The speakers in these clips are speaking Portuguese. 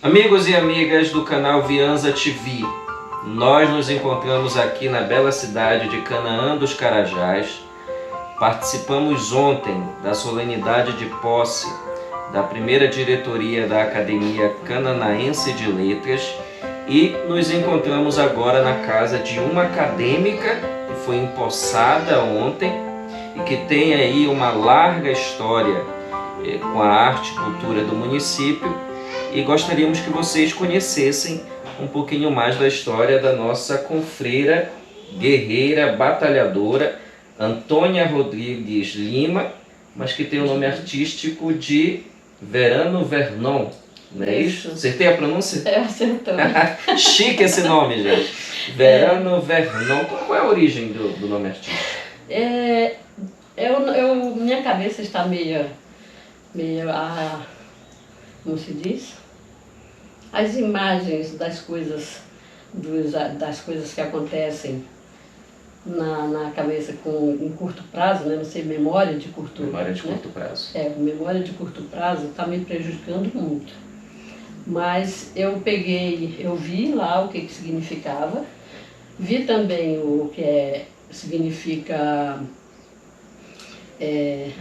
Amigos e amigas do canal Vianza TV, nós nos encontramos aqui na bela cidade de Canaã dos Carajás. Participamos ontem da solenidade de posse da primeira diretoria da Academia Cananaense de Letras e nos encontramos agora na casa de uma acadêmica que foi empossada ontem e que tem aí uma larga história com a arte e cultura do município. E gostaríamos que vocês conhecessem um pouquinho mais da história da nossa confreira, guerreira, batalhadora, Antônia Rodrigues Lima, mas que tem o nome artístico de Verano Vernon, não é isso? Acertei a pronúncia? Acertou. Chique esse nome, gente. Verano Vernon. Qual é a origem do nome artístico? Minha cabeça está meio como se diz? As imagens das coisas que acontecem na cabeça em curto prazo, né? Não sei, memória de curto prazo. Memória de curto prazo. Memória de curto prazo está me prejudicando muito. Mas eu vi lá o que significava, vi também o que significa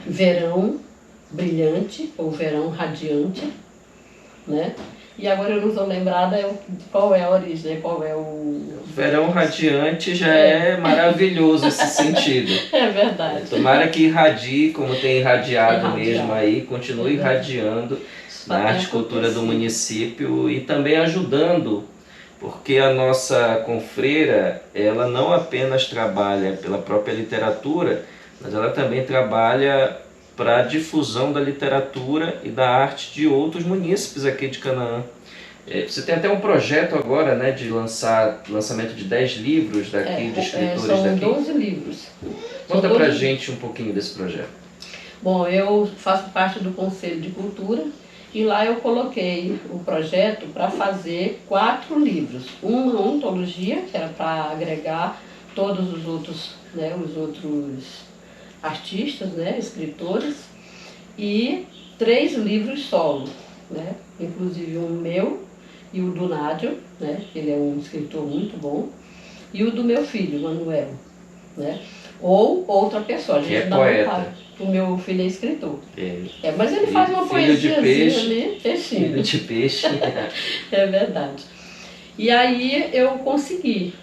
verão brilhante ou verão radiante, né? E agora eu não estou lembrada qual é a origem, qual é o... Verão radiante já é maravilhoso esse sentido. É verdade. Tomara que irradie, como tem irradiado mesmo aí, continue irradiando na arte e cultura do município e também ajudando, porque a nossa confreira, ela não apenas trabalha pela própria literatura, mas ela também trabalha para a difusão da literatura e da arte de outros munícipes aqui de Canaã. Você tem até um projeto agora, né, de lançamento de 10 livros daqui, de escritores daqui. São 12 livros. Conta pra gente um pouquinho desse projeto. Bom, eu faço parte do Conselho de Cultura e lá eu coloquei o projeto para fazer 4 livros. Uma ontologia, que era para agregar todos os outros artistas, né, escritores, e 3 livros solo, né, inclusive o meu e o do Nádio, né, que ele é um escritor muito bom, e o do meu filho, Manuel, né, ou outra pessoa. A gente que é poeta. O meu filho é escritor. Mas ele faz uma poesiazinha ali, peixinho. Filho de peixe. É verdade. E aí eu consegui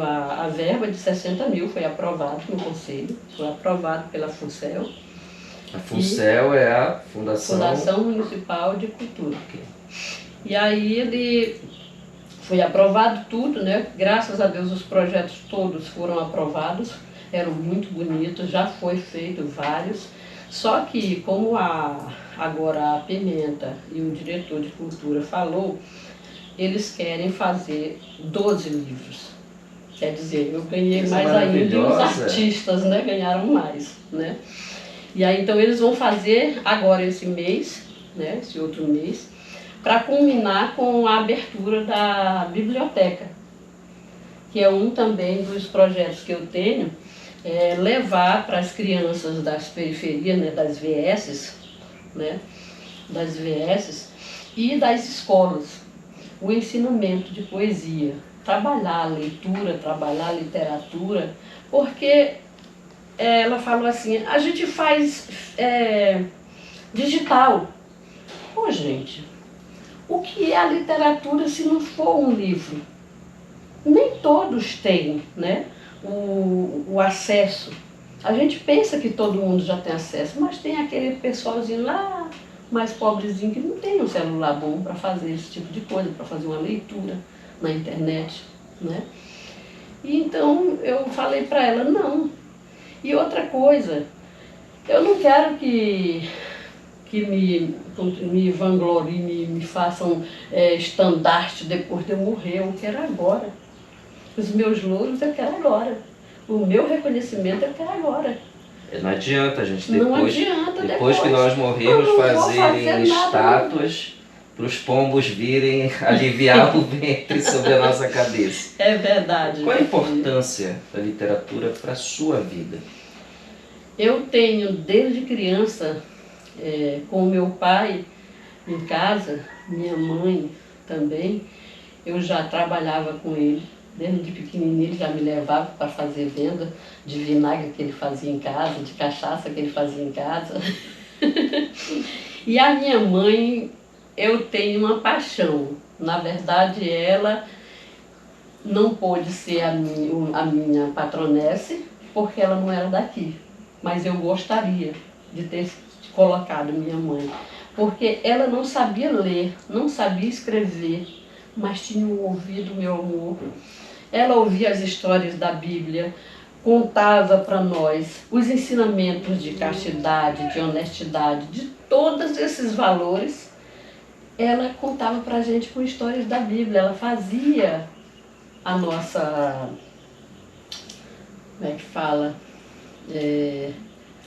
a verba de 60 mil, foi aprovado no Conselho, foi aprovado pela FUNCEL. A FUNCEL é a Fundação Municipal de Cultura. E aí ele foi aprovado tudo, né? Graças a Deus os projetos todos foram aprovados, eram muito bonitos, já foi feito vários. Só que como agora a Pimenta e o diretor de cultura falou, eles querem fazer 12 livros. Quer dizer, eu ganhei mais ainda e os artistas, né, ganharam mais, né? E aí então eles vão fazer agora esse mês, né, esse outro mês, para culminar com a abertura da biblioteca, que é um também dos projetos que eu tenho, levar para as crianças das periferias, né, das VS, né, das VS e das escolas, o ensinamento de poesia, trabalhar a leitura, trabalhar a literatura, porque ela falou assim, a gente faz digital. Pô, gente, o que é a literatura se não for um livro? Nem todos têm, né, o acesso. A gente pensa que todo mundo já tem acesso, mas tem aquele pessoalzinho lá, mais pobrezinho, que não tem um celular bom para fazer esse tipo de coisa, para fazer uma leitura na internet, né? E então eu falei para ela, não. E outra coisa, eu não quero que me vangloriem, me façam estandarte depois de eu morrer, eu quero agora. Os meus louros eu quero agora. O meu reconhecimento eu quero agora. Não adianta, gente, depois que nós morrermos, fazerem estátuas para os pombos virem aliviar o ventre sobre a nossa cabeça. É verdade. Qual a importância da literatura para a sua vida? Eu tenho, desde criança, com o meu pai em casa, Minha mãe também, eu já trabalhava com ele. Desde pequenininho ele já me levava para fazer venda de vinagre que ele fazia em casa, de cachaça que ele fazia em casa. E a minha mãe, eu tenho uma paixão. Na verdade, ela não pôde ser a minha patronesse, porque ela não era daqui. Mas eu gostaria de ter colocado minha mãe, porque ela não sabia ler, não sabia escrever, mas tinha um ouvido, meu amor. Ela ouvia as histórias da Bíblia, contava para nós os ensinamentos de castidade, de honestidade, de todos esses valores. Ela contava para a gente com histórias da Bíblia, ela fazia a nossa, como é que fala,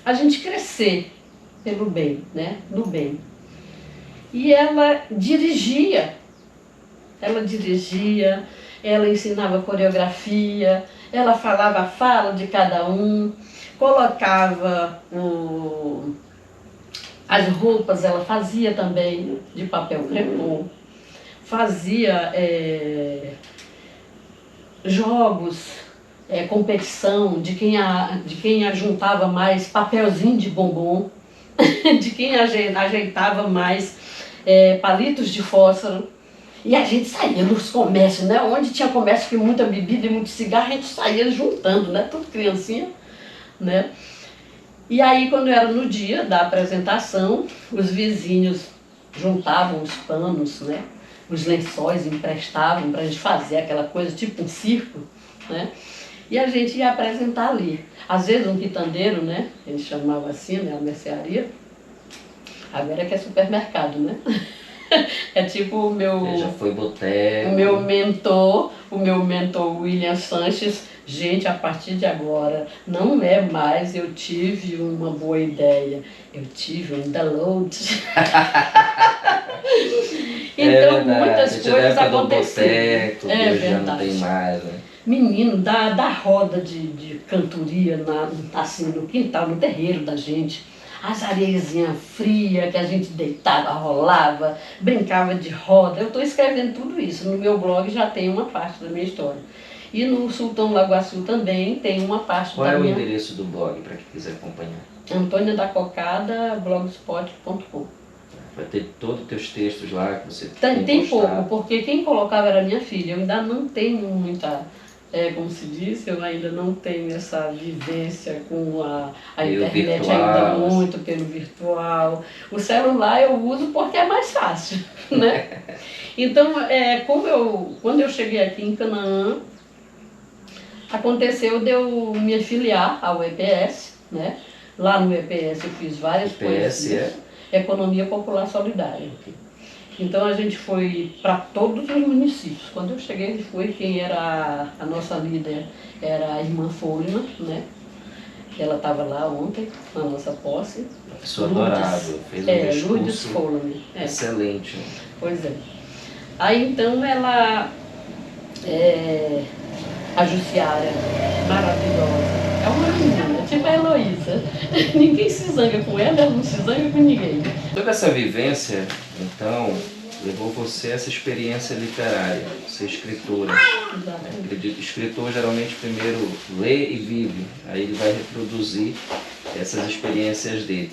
a gente crescer pelo bem, né? No bem. E ela dirigia, ela ensinava coreografia, ela falava a fala de cada um, colocava as roupas, ela fazia também de papel crepom, fazia jogos, competição de quem ajuntava mais papelzinho de bombom, de quem ajeitava mais palitos de fósforo. E a gente saía nos comércios, né? Onde tinha comércio com muita bebida e muito cigarro, a gente saía juntando, né? Tudo criancinha, né? E aí, quando era no dia da apresentação, os vizinhos juntavam os panos, né? Os lençóis emprestavam para a gente fazer aquela coisa, tipo um circo, né? E a gente ia apresentar ali. Às vezes um quitandeiro, né? Eles chamavam assim, né? A mercearia. Agora é que é supermercado, né? É tipo o meu... Já foi boteco. O meu mentor William Sanches. Gente, a partir de agora, não é mais eu tive uma boa ideia, eu tive um download. Então, muitas coisas aconteceram. É verdade. Já não tem mais, né? Menino, da roda de cantoria assim, no quintal, no terreiro da gente. As areiazinhas frias que a gente deitava, rolava, brincava de roda. Eu estou escrevendo tudo isso. No meu blog já tem uma parte da minha história. E no Sultão Lagoaçu também tem uma parte Qual da minha... Qual é o endereço do blog, para quem quiser acompanhar? Antônia da Cocada, blogspot.com. Vai ter todos os teus textos lá que você tem pouco, porque quem colocava era minha filha. Eu ainda não tenho muita... como se diz, eu ainda não tenho essa vivência com a internet virtual, ainda muito pelo virtual. O celular eu uso porque é mais fácil, né? Então, quando eu cheguei aqui em Canaã, aconteceu de eu me afiliar ao EPS, né? Lá no EPS eu fiz várias coisas. Economia Popular Solidária. Então a gente foi para todos os municípios. Quando eu cheguei, quem era a nossa líder era a irmã Fôlima, né? Ela estava lá ontem, na nossa posse. Uma pessoa adorável, fez um discurso Lourdes Fôlima. excelente. Pois é. Aí então ela, a Jussiara, maravilhosa. É uma menina, tipo a Heloísa. Ninguém se zanga com ela, ela não se zanga com ninguém. Toda essa vivência, então, levou você a essa experiência literária, ser escritora. Acredito que o escritor geralmente primeiro lê e vive, aí ele vai reproduzir essas experiências dele.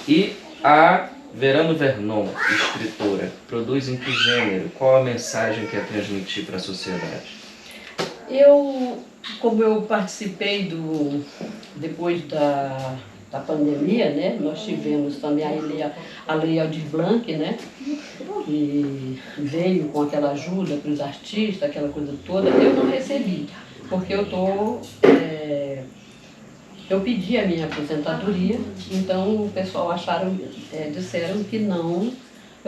E a Verano Vernon, escritora, produz em que gênero? Qual a mensagem que quer transmitir para a sociedade? Como eu participei depois da pandemia, né? Nós tivemos também a Lei Aldir Blanc, né? E veio com aquela ajuda para os artistas, aquela coisa toda. Eu não recebi, porque eu pedi a minha aposentadoria, então o pessoal disseram que eu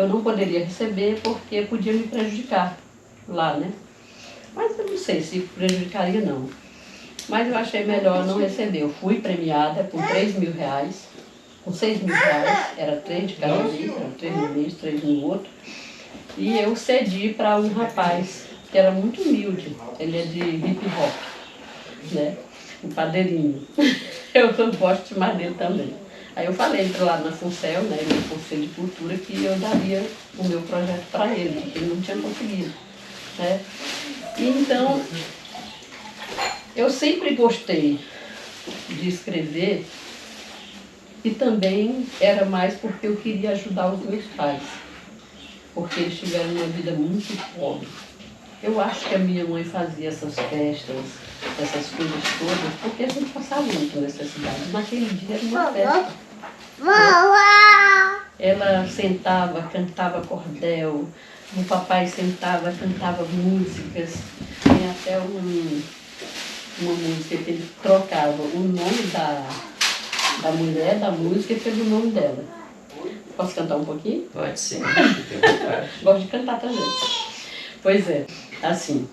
não poderia receber porque podia me prejudicar lá, né? Mas eu não sei se prejudicaria não. Mas eu achei melhor não receber. Eu fui premiada por R$3.000, com R$6.000, era 3 de cada livro, era 3 no mês, 3 no outro. E eu cedi para um rapaz que era muito humilde, ele é de hip hop, né? O Padeirinho. Eu gosto mais dele também. Aí eu falei lá na FUNCEL, né, no Conselho de Cultura, que eu daria o meu projeto para ele, porque ele não tinha conseguido. Né? E então, eu sempre gostei de escrever e também era mais porque eu queria ajudar os meus pais, porque eles tiveram uma vida muito pobre. Eu acho que a minha mãe fazia essas festas, essas coisas todas, porque a gente passava muito necessidade. Naquele dia era uma festa. Ela sentava, cantava cordel, o papai sentava, cantava músicas. Tem até uma música que ele trocava o nome da mulher, da música, pelo nome dela. Posso cantar um pouquinho? Pode ser. Gosto de cantar também. Pois é, assim.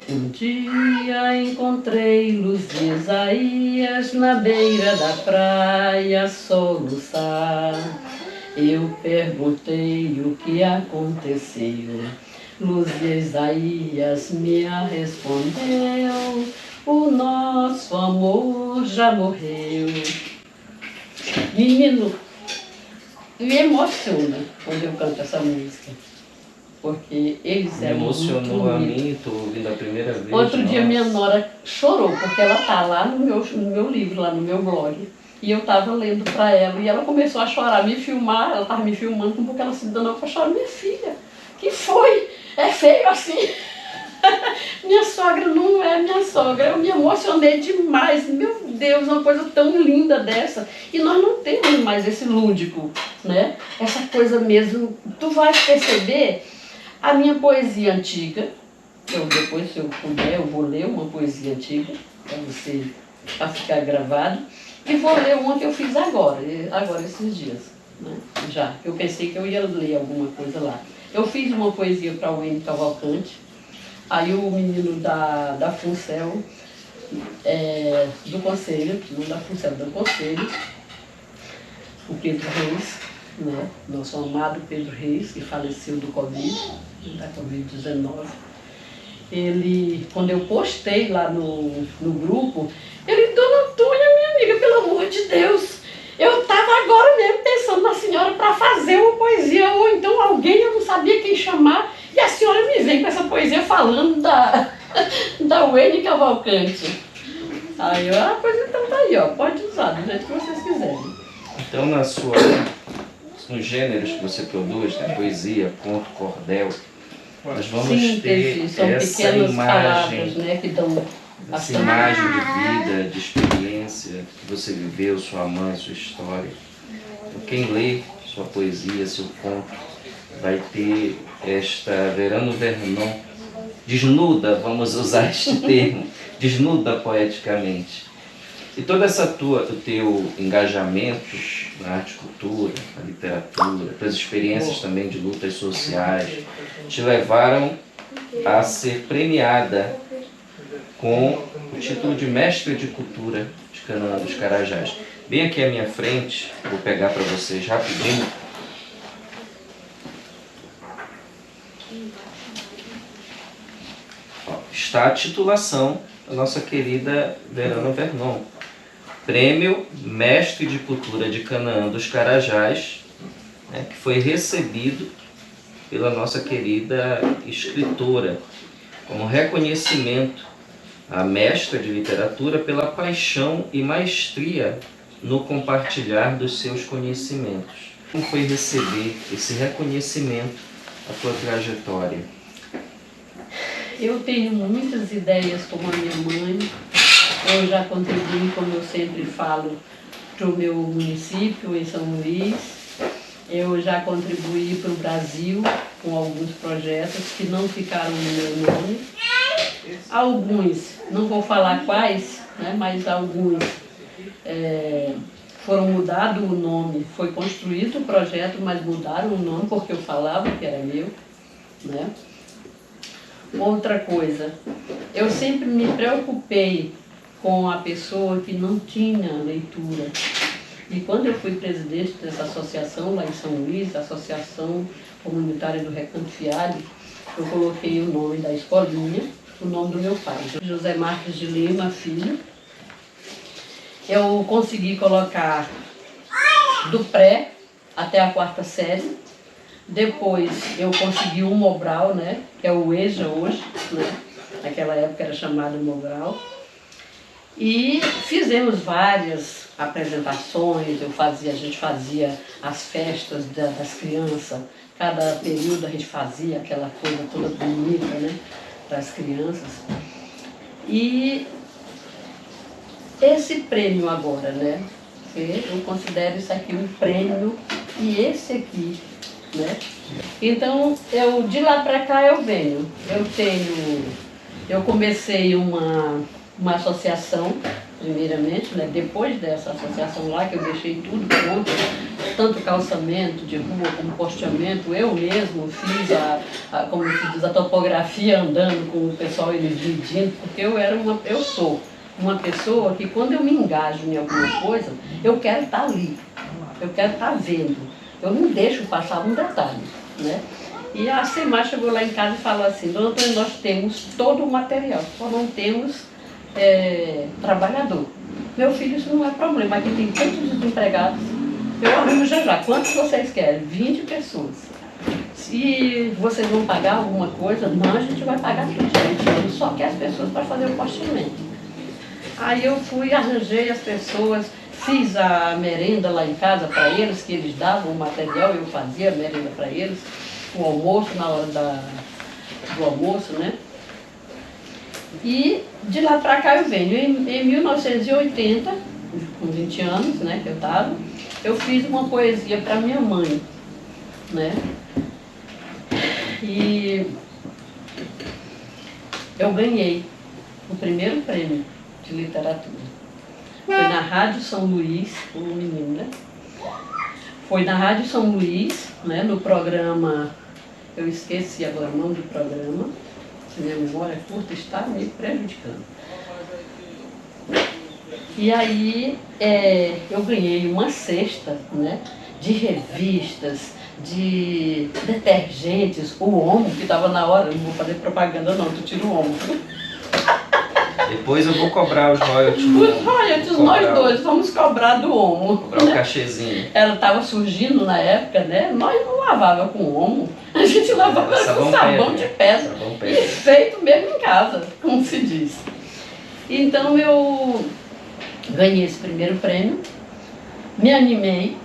Um dia encontrei Luz de Isaías na beira da praia soluçar. Eu perguntei o que aconteceu. Luz de Isaías me respondeu: o nosso amor já morreu. Menino, me emociona quando eu canto essa música. Porque eles Me eram emocionou muito a bonitos. mim, estou ouvindo a primeira vez. Outro dia nossa. minha nora chorou, porque ela tá lá no meu livro, lá no meu blog. E eu estava lendo para ela, e ela começou a chorar, me filmar, ela estava me filmando, porque ela se danou para chorar. Minha filha, que foi? É feio assim? Minha sogra não é minha sogra. Eu me emocionei demais. Meu Deus, uma coisa tão linda dessa. E nós não temos mais esse lúdico, né? Essa coisa mesmo. Tu vais perceber a minha poesia antiga. Depois, se eu puder, eu vou ler uma poesia antiga, para ficar gravado. E vou ler uma que eu fiz agora esses dias. Né? Já. Eu pensei que eu ia ler alguma coisa lá. Eu fiz uma poesia para o Wayne Cavalcante. Aí o menino da FUNCEL, do Conselho, não da FUNCEL, do Conselho, o Pedro Reis, né? Nosso amado Pedro Reis, que faleceu do Covid, da Covid-19. Ele, quando eu postei lá no grupo, ele: Dona Antônia, minha amiga, pelo amor de Deus, eu estava agora mesmo pensando na senhora para fazer uma poesia, ou então alguém, eu não sabia quem chamar, e a senhora me vem com essa poesia falando da Wayne Cavalcante. Aí eu, pois então tá aí, ó, pode usar do jeito que vocês quiserem. Então, nos gêneros que você produz, né, poesia, conto, cordel, nós vamos ter são essa pequenas palavras, imagem, né, que dão essa imagem de vida, de experiência que você viveu, sua mãe, sua história. Então, quem lê sua poesia, seu conto, vai ter esta Verano Vernon desnuda, vamos usar este termo, desnuda poeticamente. E todo o teu engajamento na arte e cultura, na literatura, tuas experiências também de lutas sociais, te levaram a ser premiada com o título de Mestre de Cultura de Canaã dos Carajás. Bem aqui à minha frente, vou pegar para vocês rapidinho. Está a titulação da nossa querida Verano Vernon. Prêmio Mestre de Cultura de Canaã dos Carajás, né, que foi recebido pela nossa querida escritora, como reconhecimento à mestra de literatura pela paixão e maestria no compartilhar dos seus conhecimentos. Como foi receber esse reconhecimento à tua trajetória? Eu tenho muitas ideias como a minha mãe. Eu já contribuí, como eu sempre falo, para o meu município, em São Luís. Eu já contribuí para o Brasil com alguns projetos que não ficaram no meu nome. Alguns, não vou falar quais, né, mas alguns foram mudados o nome. Foi construído o projeto, mas mudaram o nome porque eu falava que era meu. Né? Outra coisa, eu sempre me preocupei com a pessoa que não tinha leitura. E quando eu fui presidente dessa associação lá em São Luís, a Associação Comunitária do Recanto Fialho, eu coloquei o nome da escolinha, o nome do meu pai, José Marques de Lima, filho. Eu consegui colocar do pré até a 4ª série. Depois eu consegui o Mobral, né, que é o EJA hoje, né, naquela época era chamado Mobral. E fizemos várias apresentações, a gente fazia as festas das crianças, cada período a gente fazia aquela coisa toda bonita, né, para as crianças. E esse prêmio agora, né, eu considero isso aqui um prêmio e esse aqui, né. Então, de lá para cá eu venho, eu comecei uma associação, primeiramente, né? Depois dessa associação lá, que eu deixei tudo pronto, tanto calçamento de rua como posteamento, eu mesmo fiz como se diz, a topografia andando com o pessoal, eles medindo, porque eu sou uma pessoa que quando eu me engajo em alguma coisa, eu quero estar ali, eu quero estar vendo, eu não deixo passar um detalhe, né? E a Semar chegou lá em casa e falou assim: Dona Antônia, nós temos todo o material, só não temos trabalhador. Meu filho, isso não é problema, aqui tem tantos desempregados, eu arrumo já. Quantos vocês querem? 20 pessoas. Se vocês vão pagar alguma coisa, não, a gente vai pagar tudo, gente só quer as pessoas para fazer o posteamento. Aí eu fui, arranjei as pessoas, fiz a merenda lá em casa para eles, que eles davam o material, eu fazia a merenda para eles, o almoço, na hora do almoço, né? E de lá para cá eu venho. Em 1980, com 20 anos, né, que eu fiz uma poesia para minha mãe, né? E eu ganhei o primeiro prêmio de literatura. Foi na Rádio São Luís, o menino, né? Foi na Rádio São Luís, né, no programa, eu esqueci agora o nome do programa, se minha memória é curta, está me prejudicando. E aí eu ganhei uma cesta, né, de revistas, de detergentes, o Omo, que estava na hora, não vou fazer propaganda não, tu tira o Omo. Depois eu vou cobrar os royalties do Os royalties, nós dois vamos cobrar do Omo. Cobrar o cachezinho. Ela estava surgindo na época, né? Nós não lavava com Omo, a gente lavava com sabão de pedra. E feito mesmo em casa, como se diz. Então eu ganhei esse primeiro prêmio, me animei.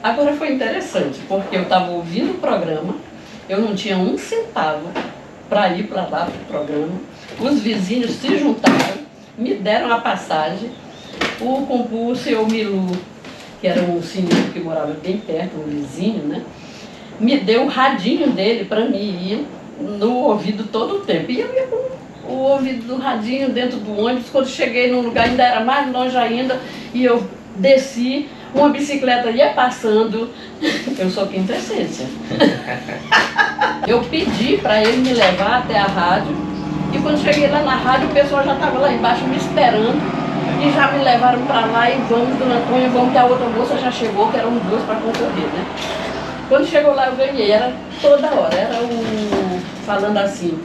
Agora foi interessante, porque eu estava ouvindo o programa, eu não tinha um centavo para ir para lá para o programa. Os vizinhos se juntaram, me deram a passagem. O concurso, o Milu, que era um senhor que morava bem perto, um vizinho, né? Me deu o radinho dele para mim ir no ouvido todo o tempo. E eu ia com o ouvido do radinho dentro do ônibus. Quando cheguei num lugar ainda era mais longe ainda, e eu desci, uma bicicleta ia passando. Eu sou quintessência. Eu pedi para ele me levar até a rádio, e quando cheguei lá na rádio, o pessoal já estava lá embaixo me esperando, e já me levaram para lá, e vamos, Dona Antônia, vamos, que a outra moça já chegou, que eram duas para concorrer, né? Quando chegou lá eu ganhei, era toda hora, era falando assim,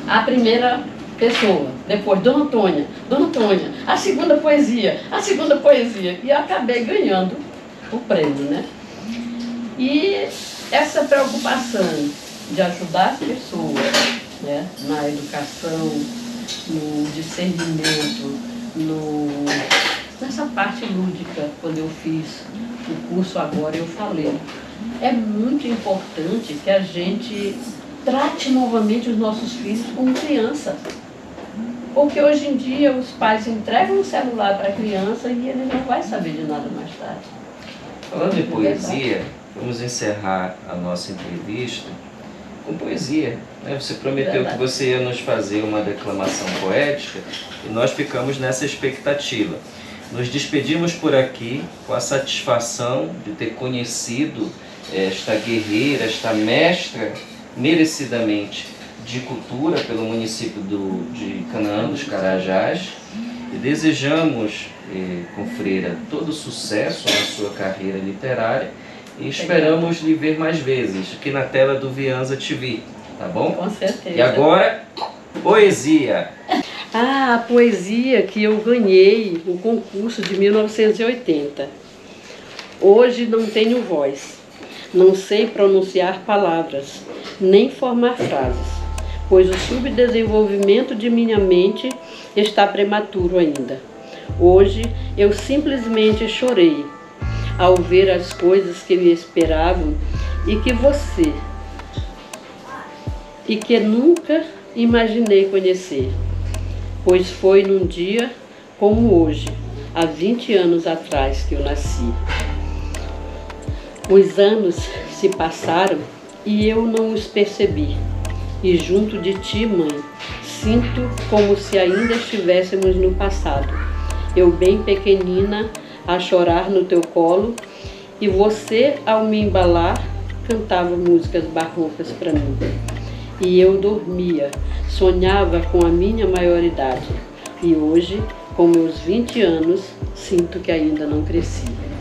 a primeira pessoa, depois Dona Antônia, a segunda poesia, e eu acabei ganhando o prêmio, né? E essa preocupação de ajudar as pessoas, né, na educação, no discernimento, nessa parte lúdica, quando eu fiz o curso agora, eu falei, é muito importante que a gente trate novamente os nossos filhos como criança. Porque hoje em dia os pais entregam o celular para a criança e ele não vai saber de nada mais tarde. Falando em poesia, vamos encerrar a nossa entrevista com poesia. Você prometeu que você ia nos fazer uma declamação poética e nós ficamos nessa expectativa. Nos despedimos por aqui com a satisfação de ter conhecido esta guerreira, esta mestra, merecidamente, de cultura pelo município de Canaã dos Carajás, e desejamos, com Freira, todo sucesso na sua carreira literária e esperamos lhe ver mais vezes aqui na tela do Vianza TV, tá bom? Com certeza. E agora, poesia! A poesia que eu ganhei o concurso de 1980. Hoje não tenho voz, não sei pronunciar palavras, nem formar frases, pois o subdesenvolvimento de minha mente está prematuro ainda. Hoje eu simplesmente chorei ao ver as coisas que me esperavam e que nunca imaginei conhecer, pois foi num dia como hoje, há 20 anos atrás que eu nasci. Os anos se passaram e eu não os percebi. E junto de ti, mãe, sinto como se ainda estivéssemos no passado. Eu bem pequenina, a chorar no teu colo, e você, ao me embalar, cantava músicas barrocas para mim. E eu dormia, sonhava com a minha maioridade. E hoje, com meus 20 anos, sinto que ainda não cresci.